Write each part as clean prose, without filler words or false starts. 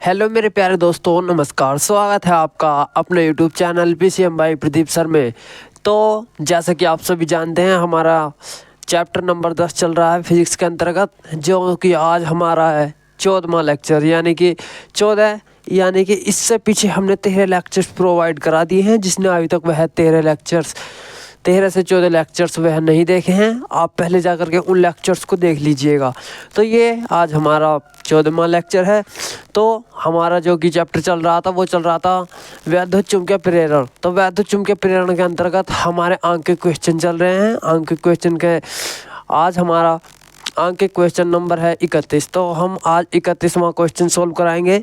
Hello मेरे प्यारे दोस्तों, नमस्कार। स्वागत है आपका अपने YouTube channel PCM by Pradeep sir में। तो जैसा कि आप सभी जानते हैं, हमारा चैप्टर नंबर 10 चल रहा है फिजिक्स के अंतर्गत, जो कि आज हमारा है 14वां लेक्चर, यानी कि 14, यानी कि इससे पीछे हमने 13 लेक्चर्स प्रोवाइड करा दिए हैं। जिसने अभी तक वह 13 से 14 लेक्चर्स वह नहीं देखे हैं, आप पहले जा कर के उन लेक्चर्स को देख लीजिएगा। तो ये आज हमारा 14वां लेक्चर है। तो हमारा जो कि चैप्टर चल रहा था वो चल रहा था वैद्युत चुंबकीय प्रेरण। तो वैद्युत चुंबकीय प्रेरण के अंतर्गत हमारे अंक के क्वेश्चन चल रहे हैं। अंक के क्वेश्चन के आज हमारा अंक के क्वेश्चन नंबर है 31। तो हम आज 31वां क्वेश्चन सोल्व कराएंगे।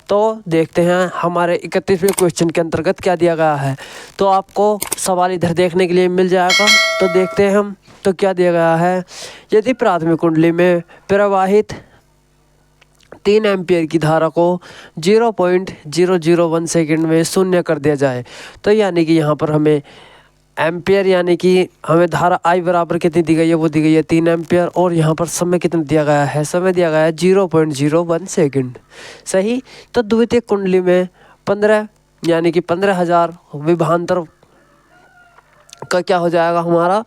तो देखते हैं हमारे 31वें क्वेश्चन के अंतर्गत क्या दिया गया है। तो आपको सवाल इधर देखने के लिए मिल जाएगा। तो देखते हैं हम तो क्या दिया गया है। यदि प्राथमिक कुंडली में प्रवाहित 3 एम्पियर की धारा को 0.001 सेकंड में शून्य कर दिया जाए, तो यानी कि यहाँ पर हमें एम्पियर, यानी कि हमें धारा आई बराबर कितनी दी गई है, वो दी गई है 3 एम्पियर। और यहाँ पर समय कितना दिया गया है, समय दिया गया है 0.01 सेकंड। सही। तो द्वितीय कुंडली में 15, यानी कि 15,000 विभवांतर का क्या हो जाएगा, हमारा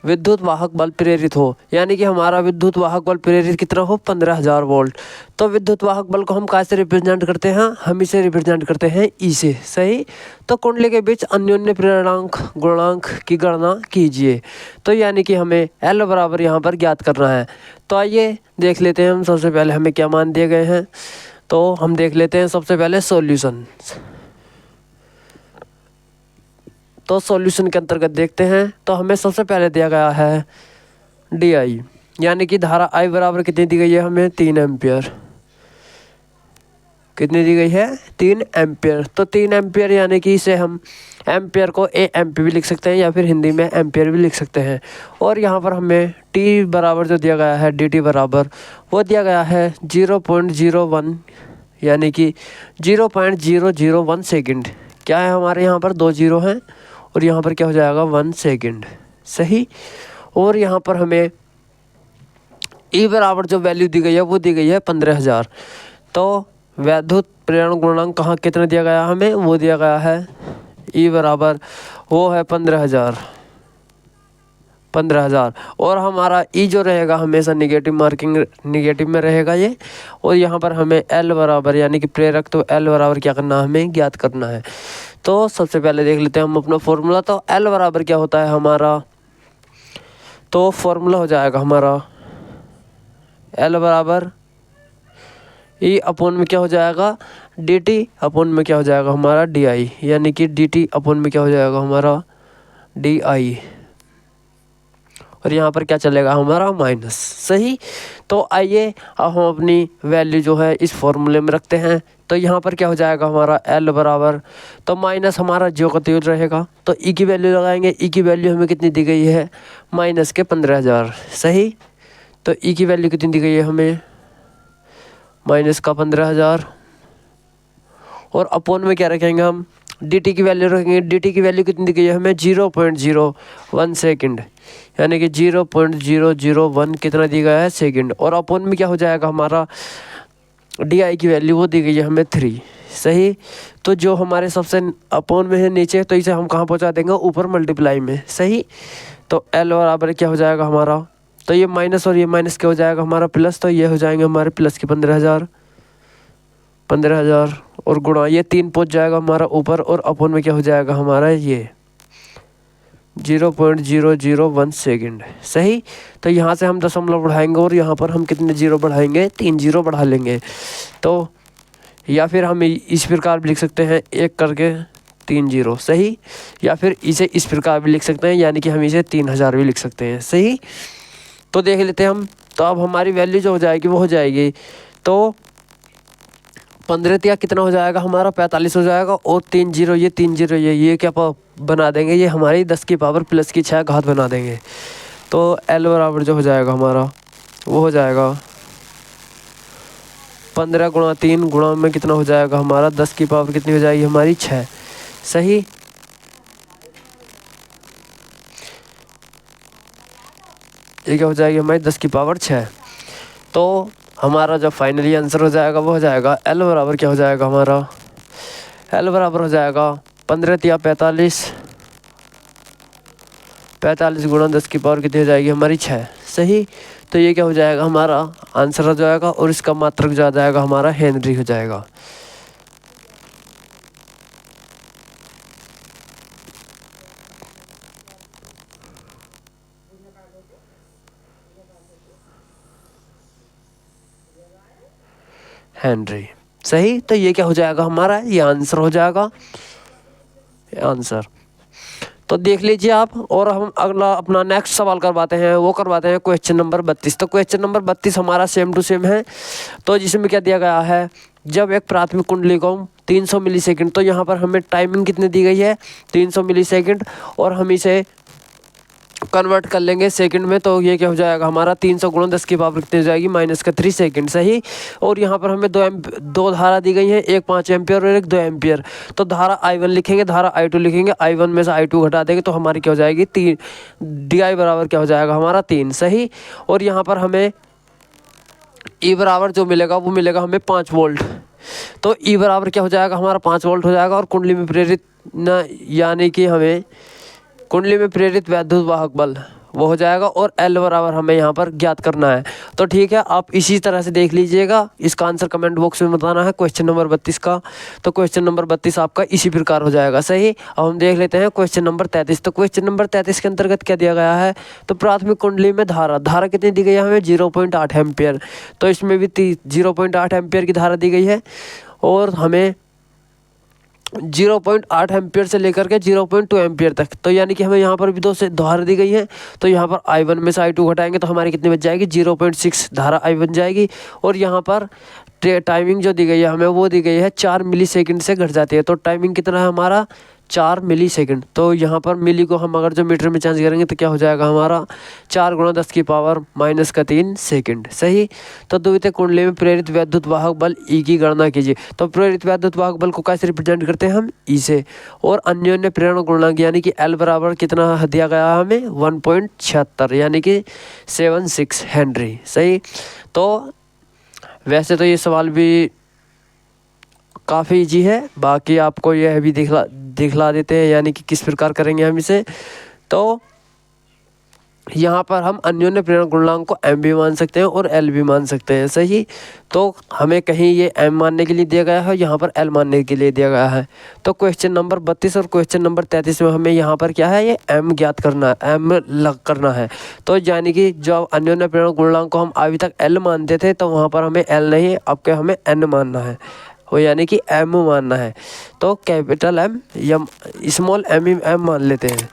विद्युत वाहक बल प्रेरित हो, यानी कि हमारा विद्युत वाहक बल प्रेरित कितना हो, 15,000 वोल्ट। तो विद्युत वाहक बल को हम कैसे रिप्रेजेंट करते हैं, हम इसे रिप्रेजेंट करते हैं ई से। सही। तो कुंडली के बीच अन्योन्य प्रेरणांक गुणांक की गणना कीजिए। तो यानी कि हमें एल बराबर यहाँ पर ज्ञात करना है। तो आइए देख लेते हैं हम सबसे पहले हमें क्या मान दिए गए हैं। तो हम देख लेते हैं सबसे पहले सॉल्यूशन। तो सॉल्यूशन के अंतर्गत देखते हैं। तो हमें सबसे पहले दिया गया है डी आई, यानी कि धारा आई बराबर कितनी दी गई है, हमें 3 एम्पियर। कितनी दी गई है, 3 एम्पियर। तो 3 एम्पियर, यानी कि इसे हम एम्पियर को ए एम्पी भी लिख सकते हैं, या फिर हिंदी में एम्पियर भी लिख सकते हैं। और यहाँ पर हमें टी बराबर जो दिया गया है, डी टी बराबर, वो दिया गया है 0.01, यानी कि 0.001 सेकेंड। क्या है हमारे यहाँ पर 2 जीरो हैं, और यहाँ पर क्या हो जाएगा 1 सेकेंड। सही। और यहाँ पर हमें ई बराबर जो वैल्यू दी गई है वो दी गई है 15,000। तो वैद्युत प्रेरण गुणांक कहाँ कितना दिया गया हमें, वो दिया गया है ई बराबर, वो है 15,000। और हमारा ई जो रहेगा हमेशा निगेटिव मार्किंग, निगेटिव में रहेगा ये। और यहाँ पर हमें एल बराबर, यानी कि प्रेरक, तो एल बराबर क्या करना है, हमें ज्ञात करना है। तो सबसे पहले देख लेते हैं हम अपना फॉर्मूला। तो एल बराबर क्या होता है हमारा, तो फॉर्मूला हो जाएगा हमारा एल बराबर ई अपोन में क्या हो जाएगा, डी टी अपोन में क्या हो जाएगा हमारा डी आई, यानी कि डी टी अपोन में क्या हो जाएगा हमारा डी आई। और यहाँ पर क्या चलेगा हमारा माइनस। सही। तो आइए अब हम अपनी वैल्यू जो है इस फॉर्मूले में रखते हैं। तो यहाँ पर क्या हो जाएगा हमारा एल बराबर, तो माइनस हमारा जो का त्यों रहेगा। तो ई की वैल्यू लगाएंगे। ई की वैल्यू हमें कितनी दी गई है, माइनस के 15,000। सही। तो ई की वैल्यू कितनी दी गई है हमें, माइनस का 15,000। और अपोन में क्या रखेंगे हम, डी टी की वैल्यू रखेंगे। डी टी की वैल्यू कितनी दी गई है हमें, 0.01 सेकेंड, यानी कि 0.001 कितना दी गया है, सेकेंड। और अपोन में क्या हो जाएगा हमारा डी आई की वैल्यू, वो दी गई है हमें 3। सही। तो जो हमारे सबसे अपोन में है नीचे, तो इसे हम कहाँ पहुँचा देंगे, ऊपर मल्टीप्लाई में। सही। तो एल बराबर क्या हो जाएगा हमारा, तो ये माइनस और ये माइनस क्या हो जाएगा हमारा प्लस, तो ये हो जाएंगे हमारे प्लस के 15,000 और गुणा ये 3 पहुँच जाएगा हमारा ऊपर। और अपोन में क्या हो जाएगा हमारा ये 0.001 सेकेंड। सही। तो यहाँ से हम दशमलव बढ़ाएंगे, और यहाँ पर हम कितने जीरो बढ़ाएंगे, 3 जीरो बढ़ा लेंगे। तो या फिर हम इस प्रकार भी लिख सकते हैं, 1 करके 3 जीरो। सही। या फिर इसे इस प्रकार भी लिख सकते हैं, यानी कि हम इसे 3,000 भी लिख सकते हैं। सही। तो देख लेते हैं हम। तो अब हमारी वैल्यू जो हो जाएगी वो हो जाएगी, तो 15 या कितना हो जाएगा हमारा 45 हो जाएगा। और 3 जीरो ये 3 जीरो ये क्या बना देंगे, ये हमारी 10 की पावर प्लस की 6 घात बना देंगे। तो एल बराबर जो हो जाएगा हमारा, वो हो जाएगा 15 गुणा 3 गुणा में कितना हो जाएगा हमारा, 10 की पावर कितनी हो जाएगी हमारी 6। सही। ये क्या हो जाएगी हमारी 10 की पावर 6। तो हमारा जो फाइनली आंसर हो जाएगा वो हो जाएगा L बराबर क्या हो जाएगा हमारा, L बराबर हो जाएगा 15 तिया 45, 45 गुणा 10 की पावर कितनी हो जाएगी हमारी 6। सही, तो ये क्या हो जाएगा हमारा आंसर हो जाएगा, और इसका मात्रक जो आ जाएगा हमारा हेनरी हो जाएगा। हेनरी। सही, तो ये क्या हो जाएगा हमारा, ये आंसर हो जाएगा आंसर। तो देख लीजिए आप, और हम अगला अपना नेक्स्ट सवाल करवाते हैं, वो करवाते हैं क्वेश्चन नंबर 32। तो क्वेश्चन नंबर 32 हमारा सेम टू सेम है। तो जिसमें क्या दिया गया है, जब एक प्राथमिक कुंडली को 300 मिलीसेकंड, तो यहाँ पर हमें टाइमिंग कितनी दी गई है 300 मिलीसेकंड, और हम इसे कन्वर्ट कर लेंगे सेकंड में। तो ये क्या हो जाएगा हमारा 300 गुणा 10 की पावर कितनी हो जाएगी -3 सेकंड। सही, और यहाँ पर हमें दो धारा दी गई है, एक 5 एम्पियर और एक 2 एम्पियर। तो धारा I1 लिखेंगे, धारा I2 लिखेंगे, I1 में से I2 घटा देंगे तो हमारी क्या हो जाएगी 3, DI बराबर क्या हो जाएगा हमारा 3। सही, और यहाँ पर हमें E बराबर जो मिलेगा वो मिलेगा हमें 5 वोल्ट। तो E बराबर क्या हो जाएगा हमारा 5 वोल्ट हो जाएगा, और कुंडली में प्रेरित न यानी कि हमें कुंडली में प्रेरित वैद्युत वाहक बल वो हो जाएगा, और L बराबर हमें यहाँ पर ज्ञात करना है। तो ठीक है, आप इसी तरह से देख लीजिएगा, इसका आंसर कमेंट बॉक्स में बताना है क्वेश्चन नंबर 32 का। तो क्वेश्चन नंबर 32 आपका इसी प्रकार हो जाएगा। सही, अब हम देख लेते हैं क्वेश्चन नंबर 33। तो क्वेश्चन नंबर 33 के अंतर्गत क्या दिया गया है, तो प्राथमिक कुंडली में धारा कितनी दी गई है हमें 0.8 एम्पियर। तो इसमें भी 0.8 एम्पियर की धारा दी गई है, और हमें 0.8 एम्पियर से लेकर के 0.2 एम्पियर तक। तो यानी कि हमें यहाँ पर भी दो से धारा दी गई है। तो यहाँ पर I1 में से I2 घटाएंगे तो हमारी कितनी बच जाएगी 0.6 धारा I बन जाएगी। और यहाँ पर टाइमिंग जो दी गई है हमें वो दी गई है 4 मिली सेकेंड से घट जाती है। तो टाइमिंग कितना है हमारा 4 मिली सेकेंड। तो यहाँ पर मिली को हम अगर जो मीटर में चेंज करेंगे तो क्या हो जाएगा हमारा 4 गुणा 10 की पावर -3 सेकेंड। सही, तो द्वितीय कुंडली में प्रेरित वैद्युत वाहक बल E की गणना कीजिए। तो प्रेरित वैद्युत वाहक बल को कैसे रिप्रेजेंट करते हैं हम E से, और अन्योन्य प्रेरण गुणांक यानी कि L बराबर कितना दिया गया है हमें 1.76 यानी कि 76 हेनरी। सही, तो वैसे तो ये सवाल भी काफ़ी इजी है, बाकी आपको यह भी दिखला देते हैं यानी कि किस प्रकार करेंगे हम इसे। तो यहाँ पर हम अन्योन्य प्रेरण गुणांक को M भी मान सकते हैं और L भी मान सकते हैं। सही, तो हमें कहीं ये M मानने के लिए दिया गया है, यहाँ पर L मानने के लिए दिया गया है। तो क्वेश्चन नंबर 32 और क्वेश्चन नंबर 33 में हमें यहाँ पर क्या है ये M ज्ञात करना है, M लग करना है। तो यानी कि जो अन्योन्य प्रेरण गुणांक को हम अभी तक L मानते थे, तो वहाँ पर हमें L नहीं, अब क्या हमें N मानना है, वो यानी कि M मानना है। तो कैपिटल M या स्मॉल m मान लेते हैं।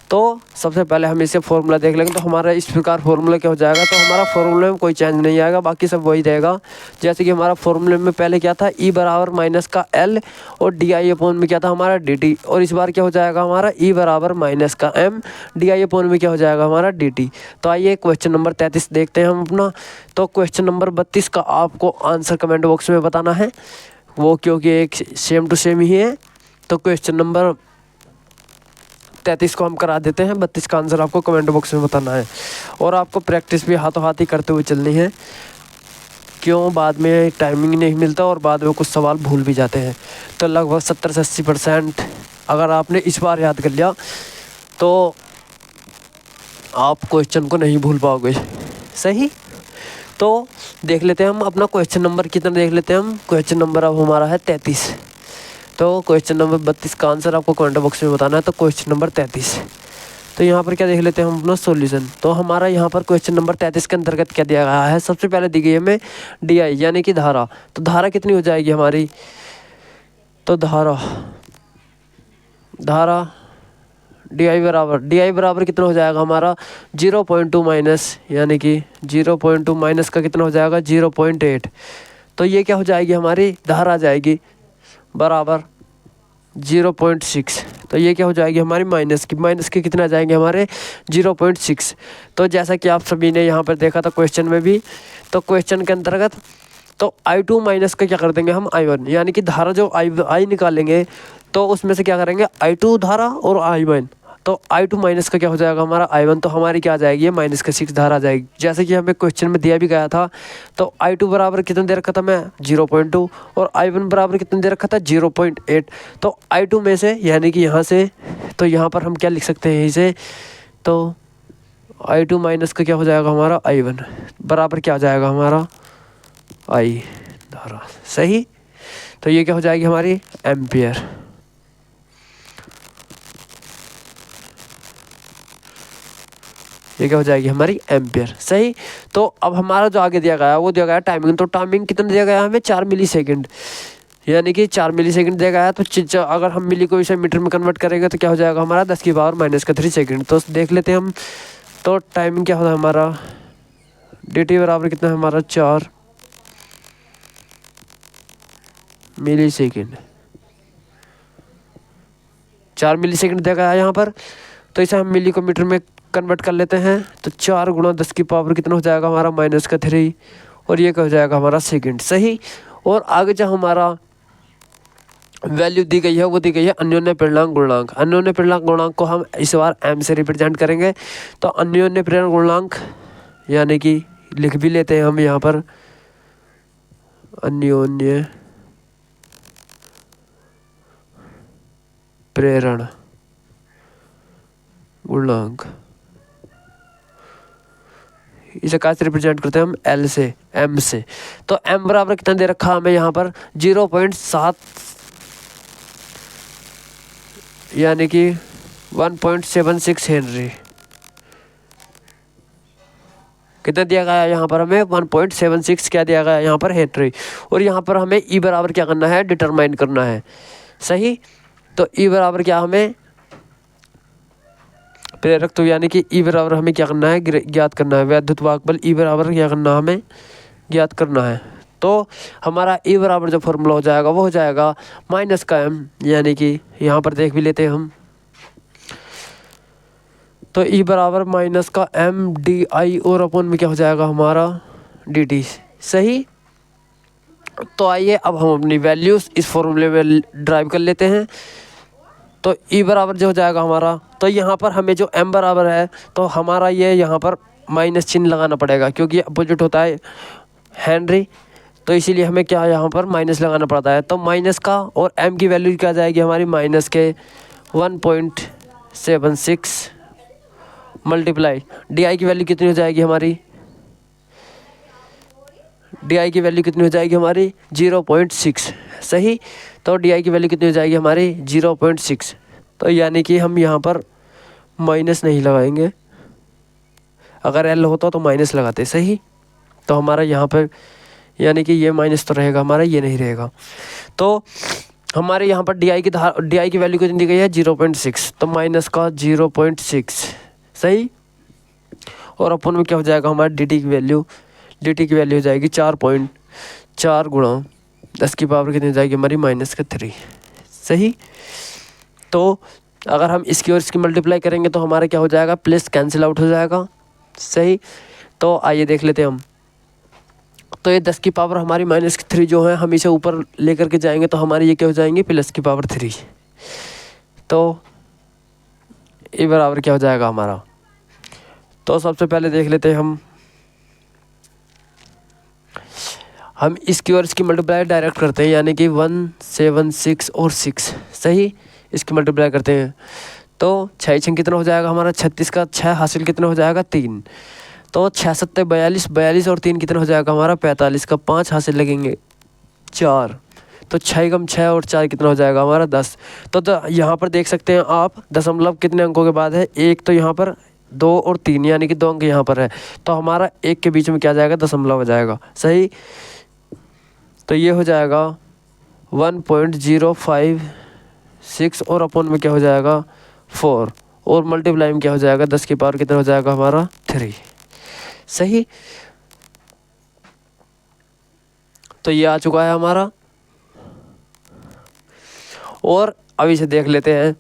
तो सबसे पहले हम इससे फॉर्मूला देख लेंगे। तो हमारा इस प्रकार फॉर्मूला क्या हो जाएगा, तो हमारा फॉर्मूले में कोई चेंज नहीं आएगा, बाकी सब वही रहेगा। जैसे कि हमारा फॉर्मूले में पहले क्या था E बराबर माइनस का L और DI अपॉन में क्या था हमारा DT, और इस बार क्या हो जाएगा हमारा E बराबर माइनस का M, DI अपॉन में क्या हो जाएगा हमारा DT। तो आइए क्वेश्चन नंबर 33 देखते हैं हम अपना। तो क्वेश्चन नंबर 32 का आपको आंसर कमेंट बॉक्स में बताना है, वो क्योंकि एक सेम टू सेम ही है। तो क्वेश्चन नंबर 33 को हम करा देते हैं, 32 का आंसर आपको कमेंट बॉक्स में बताना है, और आपको प्रैक्टिस भी हाथों हाथ ही करते हुए चलनी है, क्यों बाद में टाइमिंग नहीं मिलता और बाद में कुछ सवाल भूल भी जाते हैं। तो लगभग 70 से 80% अगर आपने इस बार याद कर लिया तो आप क्वेश्चन को नहीं भूल पाओगे। सही, तो देख लेते हैं हम अपना क्वेश्चन नंबर कितना देख लेते हैं हम। क्वेश्चन नंबर अब हमारा है 33। तो क्वेश्चन नंबर 32 का आंसर आपको कमेंट बॉक्स में बताना है। तो क्वेश्चन नंबर 33, तो यहाँ पर क्या देख लेते हैं हम अपना सॉल्यूशन। तो हमारा यहाँ पर क्वेश्चन नंबर 33 के अंतर्गत क्या दिया गया है, सबसे पहले दी गई है हमें DI यानी कि धारा। तो धारा कितनी हो जाएगी हमारी, तो धारा DI बराबर कितना हो जाएगा हमारा 0.2 माइनस, यानी कि 0.2 माइनस का कितना हो जाएगा 0.8। तो ये क्या हो जाएगी हमारी धारा आ जाएगी बराबर 0.6। तो ये क्या हो जाएगी हमारी माइनस की कितना आ जाएंगे हमारे 0.6। तो जैसा कि आप सभी ने यहाँ पर देखा था क्वेश्चन में भी, तो क्वेश्चन के अंतर्गत तो I2 माइनस का क्या कर देंगे हम I1, यानी कि धारा जो I निकालेंगे तो उसमें से क्या करेंगे I2 धारा और I1 तो I2 माइनस का क्या हो जाएगा हमारा I1, तो हमारी क्या आ जाएगी, ये -6 धारा आ जाएगी। जैसे कि हमें क्वेश्चन में दिया भी गया था, तो I2 बराबर कितना दे रखा था मैं 0.2 और I1 बराबर कितना दे रखा था 0.8। तो I2 में से यानी कि यहाँ से, तो यहाँ पर हम क्या लिख सकते हैं इसे, तो I2 माइनस का क्या हो जाएगा हमारा I1 बराबर क्या हो जाएगा हमारा I धारा। सही, तो ये क्या हो जाएगी हमारी एम्पियर। ये क्या हो जाएगी हमारी एम्पियर। सही, तो अब हमारा जो आगे दिया गया है वो दिया गया है टाइमिंग। तो टाइमिंग कितना दिया गया है हमें 4 मिली सेकेंड, यानी कि 4 मिली सेकेंड दिया गया है। तो अगर हम मिली को इसे मीटर में कन्वर्ट करेंगे तो क्या हो जाएगा हमारा 10 की पावर -3 सेकेंड। तो देख लेते हैं हम, तो टाइमिंग क्या होता है हमारा dt बराबर कितना है हमारा 4 मिली सेकेंड। 4 मिली सेकेंड दिया गया है यहाँ पर, तो इसे हम मिली को मीटर में कन्वर्ट कर लेते हैं। तो 4 गुणा 10 की पावर कितना हो जाएगा हमारा -3 और ये क्या हो जाएगा हमारा सेकंड। सही, और आगे जो हमारा वैल्यू दी गई है वो दी गई है अन्योन्य पूर्णांक गुणांक। अन्योन्य पूर्णांक गुणांक को हम इस बार m से रिप्रेजेंट करेंगे। तो अन्योन्य पूर्णांक गुणांक यानी कि लिख भी लेते हैं हम यहाँ पर अन्योन्य प्रेरण गुणांक, इसे कैसे रिप्रेजेंट करते हैं हम L से M से। तो M बराबर कितना दे रखा हमें यहाँ पर 0.7 यानी कि 1.76 हेनरी। कितना दिया गया है यहाँ पर हमें 1.76 क्या दिया गया है यहाँ पर हेनरी। और यहाँ पर हमें E बराबर क्या करना है डिटरमाइन करना है। सही, तो E बराबर क्या हमें प्रेरक, तो यानी कि E बराबर हमें क्या करना है ज्ञात करना है। वैद्युत वाहक बल E बराबर क्या करना है हमें ज्ञात करना है। तो हमारा E बराबर जो फॉर्मूला हो जाएगा वो हो जाएगा माइनस का M, यानी कि यहाँ पर देख भी लेते हैं हम। तो E बराबर माइनस का M DI और अपन में क्या हो जाएगा हमारा DT। सही, तो आइए अब हम अपनी वैल्यूज इस फॉर्मूले में ड्राइव कर लेते हैं। तो E बराबर जो हो जाएगा हमारा, तो यहाँ पर हमें जो M बराबर है तो हमारा ये यहाँ पर माइनस चिन्ह लगाना पड़ेगा क्योंकि अपोजिट होता है हेनरी, तो इसीलिए हमें क्या यहाँ पर माइनस लगाना पड़ता है। तो माइनस का और M की वैल्यू क्या जाएगी हमारी माइनस के 1.76 मल्टीप्लाई DI की वैल्यू कितनी हो जाएगी हमारी, DI की वैल्यू कितनी हो जाएगी हमारी 0.6। सही, तो DI की वैल्यू कितनी हो जाएगी हमारी 0.6। तो यानी कि हम यहाँ पर माइनस नहीं लगाएंगे, अगर L होता तो माइनस लगाते। सही, तो हमारा यहाँ पर यानी कि ये माइनस तो रहेगा हमारा, ये नहीं रहेगा। तो हमारे यहाँ पर DI की वैल्यू कितनी दी गई है 0.6, तो माइनस का 0.6। सही, और अपन में क्या हो जाएगा हमारा DT की वैल्यू हो जाएगी 4.4 गुणा 10 की पावर कितनी हो जाएगी हमारी -3। सही, तो अगर हम इसकी और इसकी मल्टीप्लाई करेंगे तो हमारा क्या हो जाएगा प्लस कैंसिल आउट हो जाएगा। सही, तो आइए देख लेते हैं हम। तो ये 10 की पावर हमारी -3 जो है हम इसे ऊपर लेकर के जाएंगे तो हमारी ये क्या हो जाएंगे प्लस की पावर 3। तो ये बराबर क्या हो जाएगा हमारा, तो सबसे पहले देख लेते हैं हम इसकी और इसकी मल्टीप्लाई डायरेक्ट करते हैं, यानी कि 1 7 6 और 6। सही, इसकी मल्टीप्लाई करते हैं तो 6 6 कितना हो जाएगा हमारा 36 का 6 हासिल कितना हो जाएगा 3। तो 6 7 42, 42 और 3 कितना हो जाएगा हमारा 45 का 5 हासिल लगेंगे 4। तो 6 कम 6 और 4 कितना हो जाएगा हमारा 10। तो यहाँ पर देख सकते हैं आप दशमलव कितने अंकों के बाद है, एक तो यहाँ पर 2 और 3 यानी कि 2 अंक यहाँ पर है, तो हमारा एक के बीच में क्या जाएगा दशमलव हो जाएगा। सही, तो ये हो जाएगा 1.056 और अपन में क्या हो जाएगा 4 और मल्टीप्लाई में क्या हो जाएगा 10 की पावर कितना हो जाएगा हमारा 3। सही, तो ये आ चुका है हमारा। और अब इसे देख लेते हैं।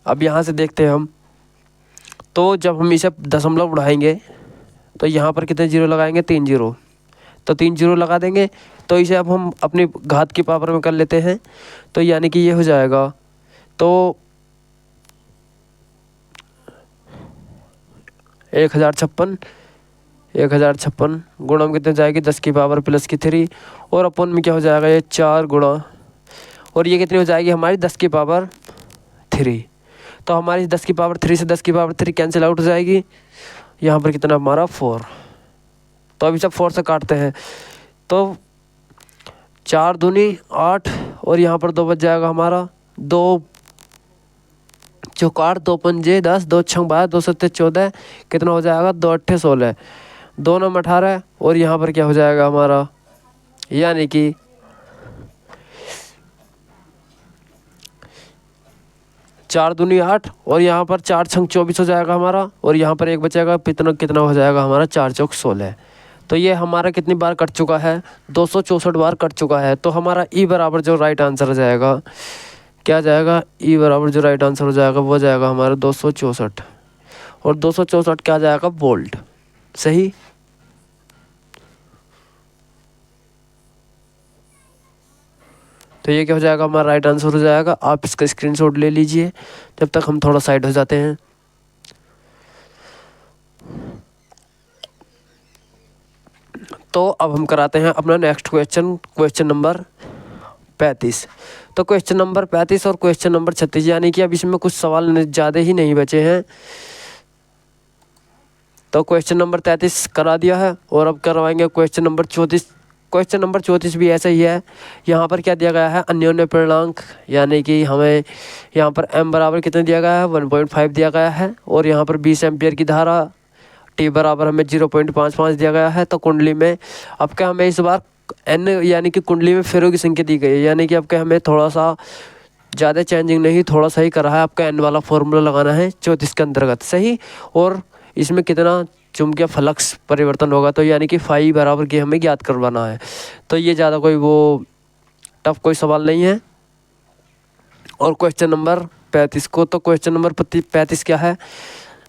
अब यहाँ से देखते हैं हम, तो जब हम इसे दशमलव उड़ाएंगे तो यहाँ पर कितने जीरो लगाएंगे, 3 जीरो, तो 3 जीरो लगा देंगे। तो इसे अब हम अपनी घात की पावर में कर लेते हैं, तो यानी कि ये हो जाएगा, तो 1056 गुणा में कितने जाएगी, 10 की पावर प्लस की 3, और अपन में क्या हो जाएगा, ये 4 गुणा, और ये कितनी हो जाएगी हमारी 10 की पावर 3। तो हमारी 10 की पावर 3 से 10 की पावर 3 कैंसिल आउट हो जाएगी। यहाँ पर कितना हमारा 4। तो अभी सब 4 से काटते हैं, तो 4 दूनी 8, और यहाँ पर 2 बच जाएगा हमारा, 2 चौक 8, 2 पंजे 10, 2 छंग 12, 2 सत्ते 14, कितना हो जाएगा, 2 अट्ठे 16, 2 नम 18, और यहाँ पर क्या हो जाएगा हमारा, यानी कि 4 दूनी 8, और यहाँ पर 4 छंग 24 हो जाएगा हमारा, और यहाँ पर 1 बचेगा, कितना हो जाएगा हमारा, 4 चौक 16। तो ये हमारा कितनी बार कट चुका है, 264 बार कट चुका है। तो हमारा ई बराबर जो राइट आंसर हो जाएगा, क्या जाएगा, ई बराबर जो राइट आंसर हो जाएगा वो जाएगा हमारा 264, और 264 क्या जाएगा, वोल्ट। सही। तो ये क्या हो जाएगा, हमारा राइट आंसर हो जाएगा। आप इसका स्क्रीनशॉट ले लीजिए जब तक हम थोड़ा साइड हो जाते हैं। तो अब हम कराते हैं अपना नेक्स्ट क्वेश्चन, क्वेश्चन नंबर 35। तो क्वेश्चन नंबर 35 और क्वेश्चन नंबर 36, यानी कि अब इसमें कुछ सवाल ज़्यादा ही नहीं बचे हैं। तो क्वेश्चन नंबर 33 करा दिया है, और अब करवाएंगे क्वेश्चन नंबर 34। क्वेश्चन नंबर 34 भी ऐसा ही है। यहाँ पर क्या दिया गया है, अन्योन्य पूर्णांक, यानी कि हमें यहाँ पर m बराबर कितने दिया गया है, 1.5 दिया गया है, और यहाँ पर 20 एम्पियर की धारा, t बराबर हमें 0.55 दिया गया है। तो कुंडली में अब क्या हमें इस बार n यानी कि कुंडली में फेरों की संख्या दी गई है, यानी कि अब क्या हमें थोड़ा सा ज़्यादा चेंजिंग नहीं, थोड़ा सा ही करा है। आपका n वाला फॉर्मूला लगाना है 34 के अंतर्गत। सही। और इसमें कितना चुंबकीय फ्लक्स परिवर्तन होगा, तो यानी कि फाई बराबर की हमें ज्ञात करवाना है। तो ये ज़्यादा कोई वो टफ कोई सवाल नहीं है। और क्वेश्चन नंबर 35 को, तो क्वेश्चन नंबर 35 क्या है,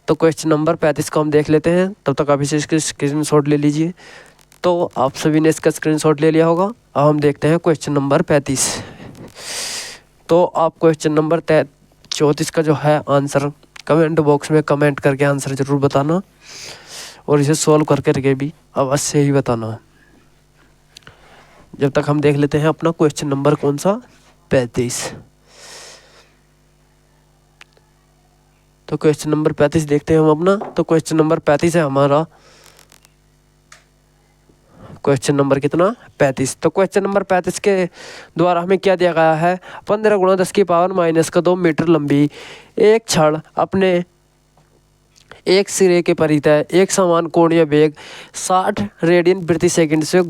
तो क्वेश्चन नंबर 35 को हम देख लेते हैं। तब तक आप इसे स्क्रीनशॉट ले लीजिए। तो आप सभी ने इसका स्क्रीनशॉट ले लिया होगा। अब हम देखते हैं क्वेश्चन नंबर 35। तो आप क्वेश्चन नंबर 34 का जो है आंसर कमेंट बॉक्स में कमेंट करके आंसर ज़रूर बताना, और इसे सॉल्व करके भी अवश्य ही बताना। जब तक हम देख लेते हैं अपना क्वेश्चन नंबर कौन सा, 35। तो क्वेश्चन नंबर 35 देखते हैं हम अपना। तो क्वेश्चन नंबर 35 है हमारा, क्वेश्चन नंबर कितना, 35। तो क्वेश्चन नंबर 35 के द्वारा हमें क्या दिया गया है, 15 गुणा 10 की पावर -2 मीटर लंबी एक छड़ अपने एक सिरे के परितः एक समान कोणीय वेग 60 रेडियन प्रति सेकंड से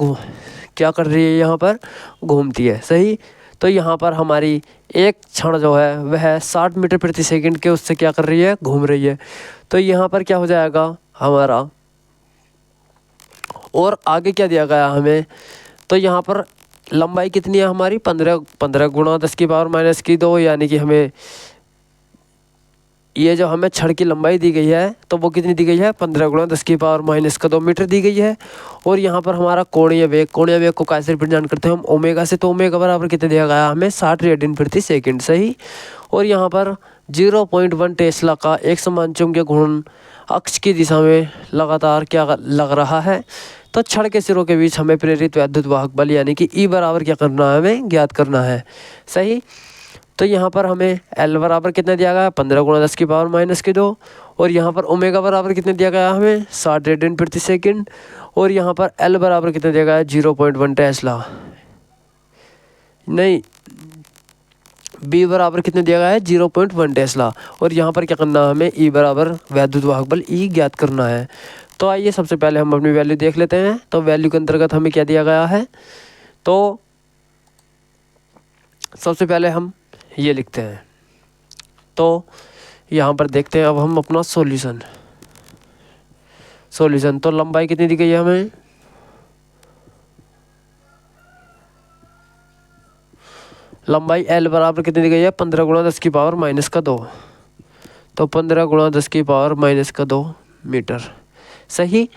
क्या कर रही है, यहाँ पर घूमती है। सही। तो यहाँ पर हमारी एक क्षण जो है वह 60 मीटर प्रति सेकंड के उससे क्या कर रही है, घूम रही है। तो यहाँ पर क्या हो जाएगा हमारा, और आगे क्या दिया गया हमें, तो यहाँ पर लंबाई कितनी है हमारी, 15 गुणा 10 की पावर -2, यानी कि हमें ये जो हमें छड़ की लंबाई दी गई है तो वो कितनी दी गई है, 15 गुणा 10 की पावर -2 मीटर दी गई है। और यहाँ पर हमारा कोणीय वेग को कैसे रिप्रेजेंट करते हैं हम, ओमेगा से। तो ओमेगा बराबर कितने दिया गया हमें, 60 रेडियन प्रति सेकंड। सही। और यहाँ पर 0.1 टेस्ला का एक समान चुंबकीय घूर्णन अक्ष की दिशा में लगातार क्या लग रहा है। तो छड़ के सिरों के बीच हमें प्रेरित वैद्युत वाहक बल यानी कि ई बराबर क्या करना है, हमें ज्ञात करना है। सही। तो यहाँ पर हमें एल बराबर कितना दिया गया, 15 गुणा 10 की पावर -2, और यहाँ पर ओमेगा बराबर कितने दिया गया हमें, 60 रेडियन प्रति सेकंड, और यहाँ पर एल बराबर कितना दिया गया है, 0.1 टेस्ला, नहीं बी बराबर कितने दिया गया है, 0.1 टेस्ला। और यहाँ पर क्या करना है, हमें ई बराबर वैद्युत वाहक बल ई ज्ञात करना है। तो आइए सबसे पहले हम अपनी वैल्यू देख लेते हैं। तो वैल्यू के अंतर्गत हमें क्या दिया गया है, तो सबसे पहले हम ये लिखते हैं। तो यहाँ पर देखते हैं अब हम अपना सॉल्यूशन। तो लंबाई कितनी दी गई है हमें, लंबाई एल बराबर कितनी दी गई है, 15 गुणा 10 की पावर -2, तो 15 गुणा 10 की पावर -2 मीटर। सही।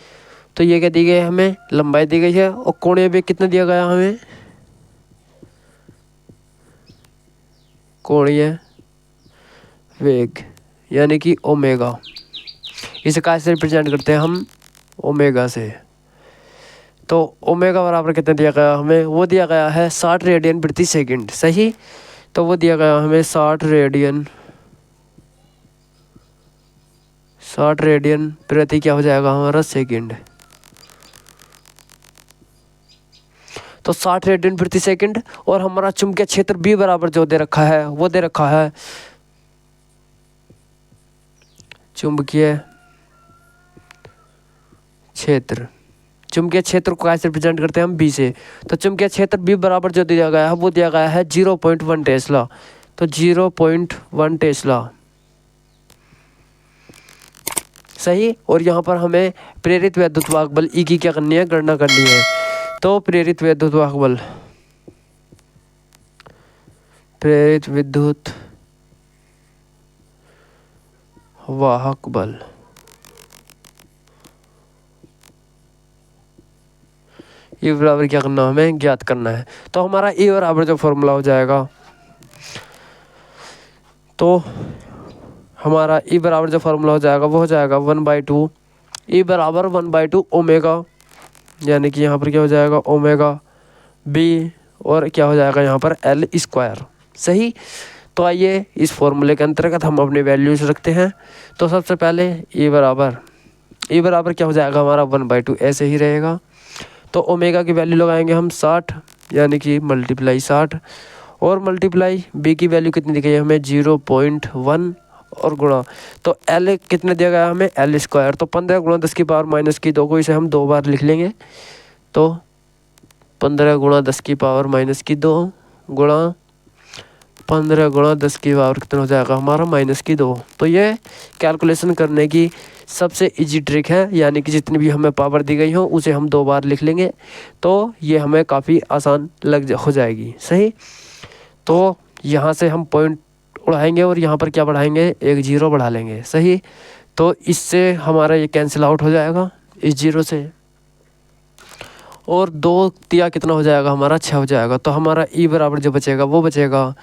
तो ये क्या दी गई है हमें, लंबाई दी गई है। और कोणीय वेग कितना दिया गया हमें, कोणीय वेग यानी कि ओमेगा। इसे कैसे रिप्रेजेंट करते हैं हम, ओमेगा से। तो ओमेगा बराबर कितना दिया गया हमें, वो दिया गया है 60 रेडियन प्रति सेकंड। सही, तो वो दिया गया हमें 60 रेडियन प्रति क्या हो जाएगा हमारा सेकंड। तो 60 रेडियन प्रति सेकंड। और हमारा चुंबकीय क्षेत्र B बराबर जो दे रखा है वो दे रखा है चुंबकीय क्षेत्र। चुंबकीय क्षेत्र को कैसे रिप्रेजेंट करते हैं हम, B से। तो चुंबकीय क्षेत्र B बराबर जो दिया गया है वो दिया गया है 0.1 टेस्ला। तो 0.1 टेस्ला। सही। और यहाँ पर हमें प्रेरित वैद्युत वाहक बल E की क्या करनी है, गणना करनी है। तो प्रेरित विद्युत वाहक बल, प्रेरित विद्युत वाहक बल E बराबर क्या करना हमें, ज्ञात करना है। तो हमारा E बराबर जो फॉर्मूला हो जाएगा, तो हमारा E बराबर जो फॉर्मूला हो जाएगा वो हो जाएगा 1/2 E बराबर 1/2 ओमेगा, यानी कि यहाँ पर क्या हो जाएगा ओमेगा B, और क्या हो जाएगा यहाँ पर L स्क्वायर। सही। तो आइए इस फॉर्मूले के अंतर्गत हम अपने वैल्यूज रखते हैं। तो सबसे पहले E बराबर क्या हो जाएगा हमारा 1/2, ऐसे ही रहेगा। तो ओमेगा की वैल्यू लगाएंगे हम 60, यानी कि मल्टीप्लाई 60, और मल्टीप्लाई B की वैल्यू कितनी दी गई है हमें 0.1, और गुणा, तो L कितने दिया गया हमें, L स्क्वायर। तो 15 गुणा 10 की पावर माइनस की 2 को इसे हम 2 बार लिख लेंगे। तो 15 गुणा 10 की पावर माइनस की 2 गुणा 15 गुणा 10 की पावर कितना हो जाएगा हमारा माइनस की 2। तो ये कैलकुलेशन करने की सबसे इजी ट्रिक है, यानी कि जितनी भी हमें पावर दी गई हो उसे हम 2 बार लिख लेंगे, तो ये हमें काफ़ी आसान हो जाएगी। सही। तो यहाँ से हम पॉइंट उड़ाएंगे और यहाँ पर क्या बढ़ाएंगे, एक 0 बढ़ा लेंगे। सही। तो इससे हमारा ये कैंसिल आउट हो जाएगा इस 0 से, और 2 तिया कितना हो जाएगा हमारा 6 हो जाएगा। तो हमारा E बराबर जो बचेगा वो बचेगा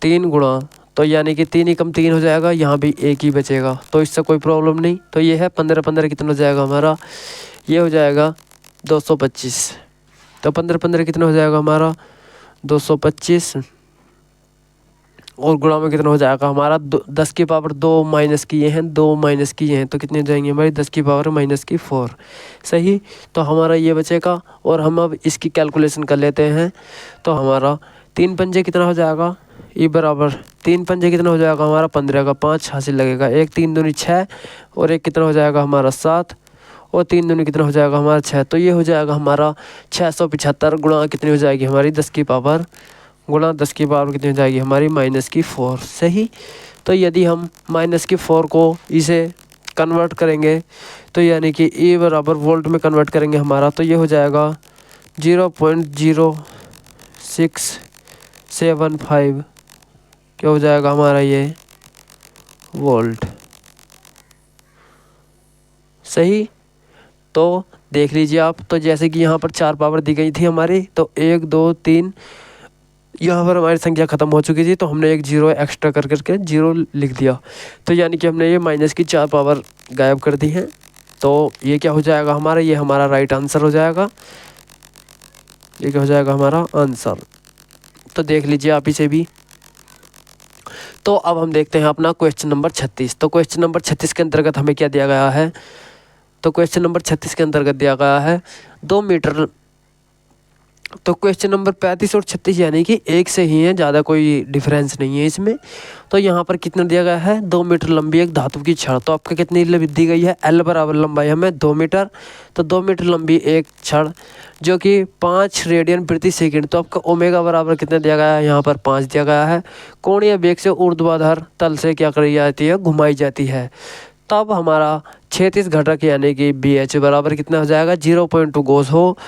3 गुणा, तो यानी कि 3 एकम 3 हो जाएगा, यहाँ भी 1 ही बचेगा, तो इससे कोई प्रॉब्लम नहीं। तो ये है 15 कितना हो जाएगा हमारा, ये हो जाएगा 225। तो 15 कितना हो जाएगा हमारा 225, और गुणा में कितना हो जाएगा हमारा 10 की पावर 2 माइनस की ये हैं, 2 माइनस की ये हैं, तो कितने हो जाएंगे हमारी 10 की पावर माइनस की 4। सही। तो हमारा ये बचेगा, और हम अब इसकी कैलकुलेशन कर लेते हैं। तो हमारा 3 पंजे कितना हो जाएगा, E बराबर 3 पंजे कितना हो जाएगा हमारा 15 का 5 हासिल लगेगा, 1 3 दूनी 6, और 1 कितना हो जाएगा हमारा 7, और 3 दूनी कितना हो जाएगा हमारा 6। तो ये हो जाएगा हमारा 675 गुणा कितनी हो जाएगी हमारी 10 की पावर, गुणा 10 की पावर कितनी हो जाएगी हमारी माइनस की 4। सही। तो यदि हम माइनस की 4 को इसे कन्वर्ट करेंगे, तो यानी कि E बराबर वोल्ट में कन्वर्ट करेंगे हमारा, तो ये हो जाएगा 0.0675 क्या हो जाएगा हमारा ये वोल्ट। सही। तो देख लीजिए आप, तो जैसे कि यहाँ पर 4 पावर दी गई थी हमारी, तो 1 2 3, यहाँ पर हमारी संख्या ख़त्म हो चुकी थी, तो हमने एक 0 एक्स्ट्रा कर करके 0 लिख दिया। तो यानी कि हमने ये माइनस की 4 पावर गायब कर दी है। तो ये क्या हो जाएगा हमारा, ये हमारा राइट आंसर हो जाएगा। ये क्या हो जाएगा हमारा आंसर। तो देख लीजिए आप इसे भी। तो अब हम देखते हैं अपना क्वेश्चन नंबर 36। तो क्वेश्चन नंबर 36 के अंतर्गत हमें क्या दिया गया है, तो क्वेश्चन नंबर 36 के अंतर्गत दिया गया है 2 मीटर। तो क्वेश्चन नंबर 35 और 36 यानी कि एक से ही है, ज़्यादा कोई डिफरेंस नहीं है इसमें। तो यहाँ पर कितना दिया गया है, 2 मीटर लंबी एक धातु की छड़। तो आपका कितनी दी गई है, L बराबर लंबाई हमें 2 मीटर। तो 2 मीटर लंबी एक छड़ जो कि 5 रेडियन प्रति सेकंड। तो आपका ओमेगा बराबर कितना दिया गया है, यहाँ पर 5 दिया गया है। कोणीय वेग से ऊर्ध्वाधर तल से क्या करी जाती है, घुमाई जाती है। तब हमारा 36 घटक यानी कि BH बराबर कितना हो जाएगा, 0.2 गोस हो।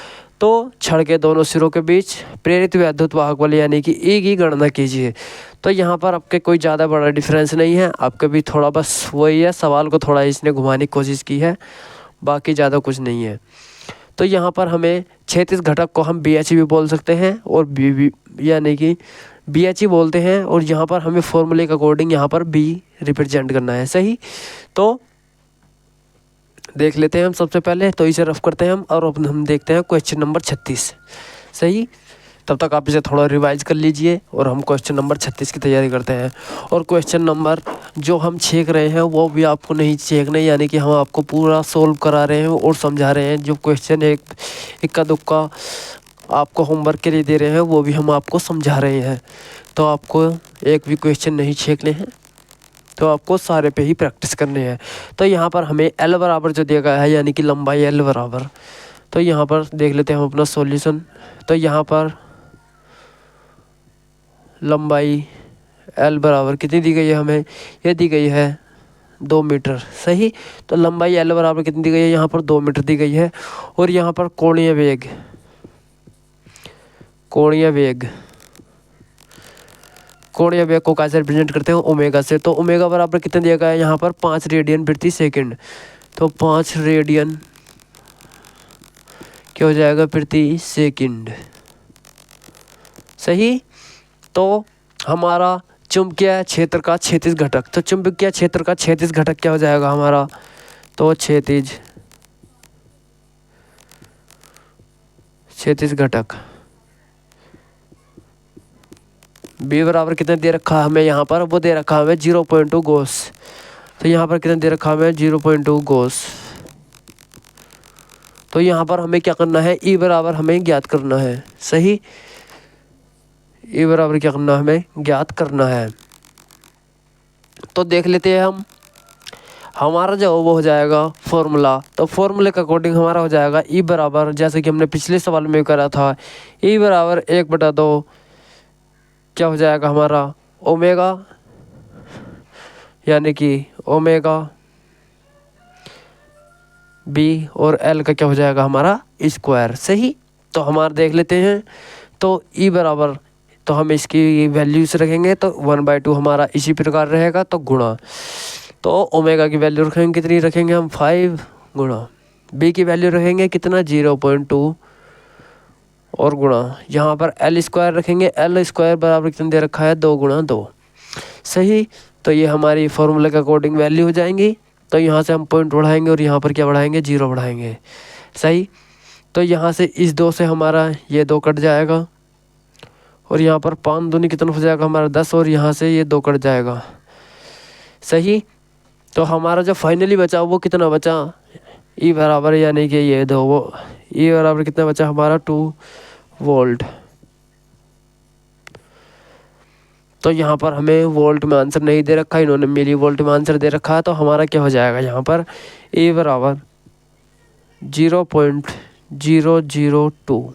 तो छड़ के दोनों सिरों के बीच प्रेरित विद्युत वाहक बल यानी कि E की गणना कीजिए। तो यहाँ पर आपके कोई ज़्यादा बड़ा डिफरेंस नहीं है, आपके भी थोड़ा बस वही है, सवाल को थोड़ा इसने घुमाने की कोशिश की है, बाकी ज़्यादा कुछ नहीं है। तो यहाँ पर हमें क्षैतिज घटक को हम BH भी बोल सकते हैं और बी यानी कि BH बोलते हैं, और यहाँ पर हमें फॉर्मूले के अकॉर्डिंग यहाँ पर B रिप्रेजेंट करना है। सही, तो देख लेते हैं हम सबसे पहले, तो इसे रफ करते हैं हम, और अब हम देखते हैं क्वेश्चन नंबर 36। सही, तब तक आप इसे थोड़ा रिवाइज कर लीजिए और हम क्वेश्चन नंबर 36 की तैयारी करते हैं। और क्वेश्चन नंबर जो हम छेक रहे हैं वो भी आपको नहीं छेकने, यानी कि हम आपको पूरा सोल्व करा रहे हैं और समझा रहे हैं। जो क्वेश्चन एक इक्का दुक्का आपको होमवर्क के लिए दे रहे हैं वो भी हम आपको समझा रहे हैं। तो आपको एक भी क्वेश्चन नहीं छेकने हैं, तो आपको सारे पे ही प्रैक्टिस करने हैं। तो यहाँ पर हमें L बराबर जो दिया गया है, यानी कि लंबाई L बराबर, तो यहाँ पर देख लेते हैं हम अपना सॉल्यूशन। तो यहाँ पर लंबाई L बराबर कितनी दी गई है हमें, ये दी गई है 2 मीटर। सही, तो लंबाई L बराबर कितनी दी गई है, यहाँ पर 2 मीटर दी गई है। और यहाँ पर कोणीय वेग को कैसे रिप्रेजेंट करते हैं, ओमेगा से। तो ओमेगा बराबर कितने दिया गया है, यहाँ पर 5 रेडियन प्रति सेकंड। तो 5 रेडियन क्या हो जाएगा, प्रति सेकंड। सही, तो हमारा चुंबकीय क्षेत्र का क्षैतिज घटक, तो चुंबकीय क्षेत्र का क्षैतिज घटक क्या हो जाएगा हमारा, तो क्षैतिज घटक B बराबर कितने दे रखा है हमें, यहाँ पर वो दे रखा है हमें 0.2 गॉस। तो यहाँ पर कितने दे रखा है हमें, 0.2 गॉस। तो यहाँ पर हमें क्या करना है, E बराबर हमें ज्ञात करना है। सही, E बराबर क्या करना है, हमें ज्ञात करना है। तो देख लेते हैं हम, हमारा जो वो हो जाएगा फॉर्मूला, तो फॉर्मूले के अकॉर्डिंग हमारा हो जाएगा E बराबर, जैसे कि हमने पिछले सवाल में करा था, E बराबर 1/2 क्या हो जाएगा हमारा, ओमेगा, यानी कि ओमेगा B, और L का क्या हो जाएगा हमारा स्क्वायर। सही, तो हमारा देख लेते हैं। तो E बराबर, तो हम इसकी वैल्यूज रखेंगे, तो 1/2 हमारा इसी प्रकार रहेगा, तो गुणा, तो ओमेगा की वैल्यू रखेंगे कितनी, रखेंगे हम 5 गुणा, B की वैल्यू रखेंगे कितना 0.2 और गुणा, यहाँ पर L स्क्वायर रखेंगे, L स्क्वायर बराबर कितना दे रखा है, 2 गुणा 2। सही, तो ये हमारी फॉर्मूले के अकॉर्डिंग वैल्यू हो जाएंगी। तो यहाँ से हम पॉइंट बढ़ाएंगे और यहाँ पर क्या बढ़ाएंगे, 0 बढ़ाएंगे। सही, तो यहाँ से इस 2 से हमारा ये 2 कट जाएगा, और यहाँ पर 5 दूनी कितना हो जाएगा हमारा 10, और यहाँ से ये 2 कट जाएगा। सही, तो हमारा जो फाइनली बचा वो कितना बचा, E बराबर, यानी कि ये 2, वो E बराबर कितना बचा हमारा 2 वोल्ट। तो यहाँ पर हमें वोल्ट में आंसर नहीं दे रखा, इन्होंने मिली वोल्ट में आंसर दे रखा है। तो हमारा क्या हो जाएगा यहाँ पर, E बराबर 0.002,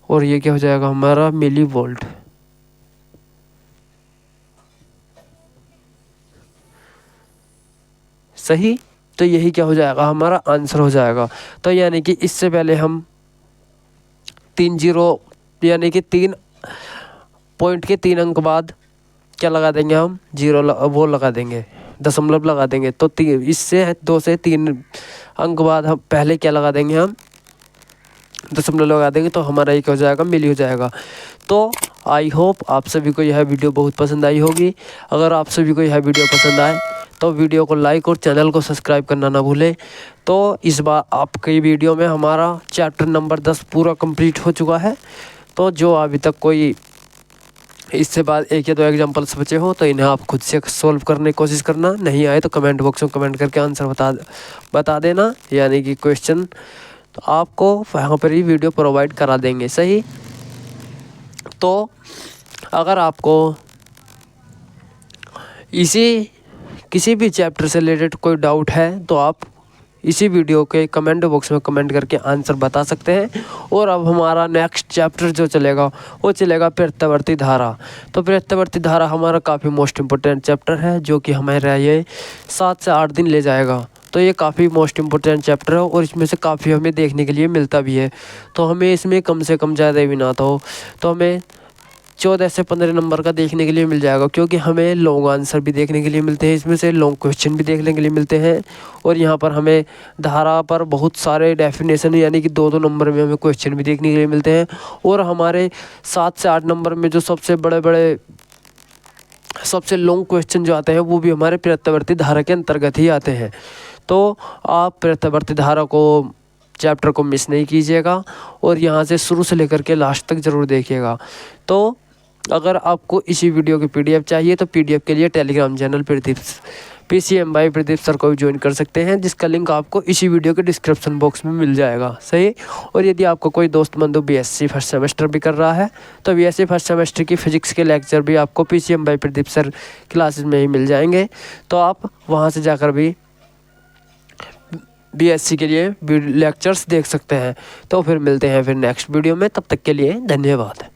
और ये क्या हो जाएगा हमारा मिली वोल्ट। सही, तो यही क्या हो जाएगा हमारा आंसर हो जाएगा। तो यानी कि इससे पहले हम 3 0, यानी कि 3 पॉइंट के 3 अंक बाद क्या लगा देंगे हम, 0 वो लगा देंगे, दशमलव लगा देंगे। तो इससे 2 से 3 अंक बाद हम पहले क्या लगा देंगे, हम दशमलव लगा देंगे, तो हमारा ये क्या हो जाएगा, मिली हो जाएगा। तो आई होप आप सभी को यह वीडियो बहुत पसंद आई होगी। अगर आप सभी को यह वीडियो पसंद आए तो वीडियो को लाइक और चैनल को सब्सक्राइब करना ना भूलें। तो इस बार आपकी वीडियो में हमारा चैप्टर नंबर 10 पूरा कंप्लीट हो चुका है। तो जो अभी तक कोई इससे बाद 1 या 2 एग्जाम्पल्स बचे हो तो इन्हें आप खुद से सॉल्व करने की कोशिश करना। नहीं आए तो कमेंट बॉक्स में कमेंट करके आंसर बता देना, यानी कि क्वेश्चन तो आपको वहाँ पर ही वीडियो प्रोवाइड करा देंगे। सही, तो अगर आपको किसी भी चैप्टर से रिलेटेड कोई डाउट है तो आप इसी वीडियो के कमेंट बॉक्स में कमेंट करके आंसर बता सकते हैं। और अब हमारा नेक्स्ट चैप्टर जो चलेगा वो चलेगा प्रत्यावर्ती धारा। तो प्रत्यावर्ती धारा हमारा काफ़ी मोस्ट इम्पोर्टेंट चैप्टर है, जो कि हमारा ये 7 से 8 दिन ले जाएगा। तो ये काफ़ी मोस्ट इम्पोर्टेंट चैप्टर है और इसमें से काफ़ी हमें देखने के लिए मिलता भी है। तो हमें इसमें कम से कम ज़्यादा भी ना तो हमें 14 से 15 नंबर का देखने के लिए मिल जाएगा, क्योंकि हमें लॉन्ग आंसर भी देखने के लिए मिलते हैं, इसमें से लॉन्ग क्वेश्चन भी देखने के लिए मिलते हैं। और यहाँ पर हमें धारा पर बहुत सारे डेफिनेशन यानी कि 2-2 नंबर में हमें क्वेश्चन भी देखने के लिए मिलते हैं। और हमारे 7 से 8 नंबर में जो सबसे बड़े सबसे लॉन्ग क्वेश्चन जो आते हैं वो भी हमारे प्रत्यावर्ती धारा के अंतर्गत ही आते हैं। तो आप प्रत्यावर्ती धारा को चैप्टर को मिस नहीं कीजिएगा और यहाँ से शुरू से लेकर के लास्ट तक ज़रूर देखिएगा। तो अगर आपको इसी वीडियो की PDF चाहिए तो PDF के लिए Telegram channel PCM by Pradeep sir को भी ज्वाइन कर सकते हैं, जिसका लिंक आपको इसी वीडियो के डिस्क्रिप्शन बॉक्स में मिल जाएगा। सही। और यदि आपको कोई दोस्त बंधु BSc फर्स्ट सेमेस्टर भी कर रहा है तो BSc फर्स्ट सेमेस्टर की फिजिक्स के लेक्चर भी आपको PCM by Pradeep sir classes में ही मिल जाएंगे। तो आप वहाँ से जाकर भी BSc के लिए लेक्चर्स देख सकते हैं। तो फिर मिलते हैं फिर नेक्स्ट वीडियो में, तब तक के लिए धन्यवाद।